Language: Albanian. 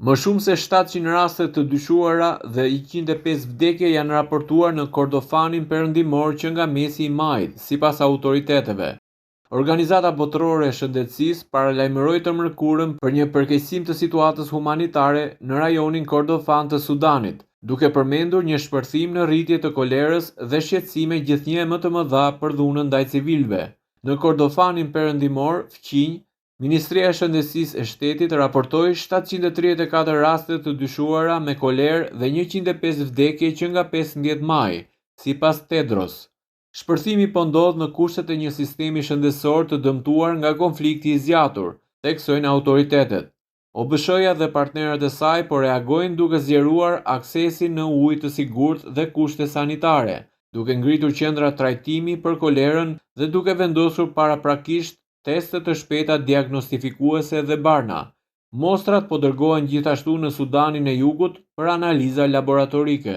Më shumë se 700 raste të dyshuara dhe 105 vdekje janë raportuar në Kordofanin perëndimor që nga mesi i majit, sipas autoriteteve. Organizata Botërore e Shëndetësisë paralajmëroi të mërkurën për një përkeqësim të situatës humanitare në rajonin Kordofan të Sudanit, duke përmendur një shpërthim në rritje të kolerës dhe shqetësime gjithnjë më të mëdha për dhunën ndaj civilëve. Në Kordofanin perëndimor, fqinj, Ministria e Shëndetësisë e Shtetit raportoi 734 raste të dyshuara me kolerë dhe 105 vdekje që nga 15 maj, sipas Tedros. Shpërthimi po ndodh në kushtet e një sistemi shëndetësor të dëmtuar nga konflikti i zgjatur, theksojnë autoritetet. OBSH-ja dhe partnerët e saj po reagojnë duke zgjeruar aksesin në ujë të sigurt dhe kushte sanitare, duke ngritur qendra trajtimi për kolerën dhe duke vendosur paraprakisht testet të shpejta diagnostifikuese dhe barna. Mostrat po dërgohen gjithashtu në Sudanin e Jugut për analiza laboratorike.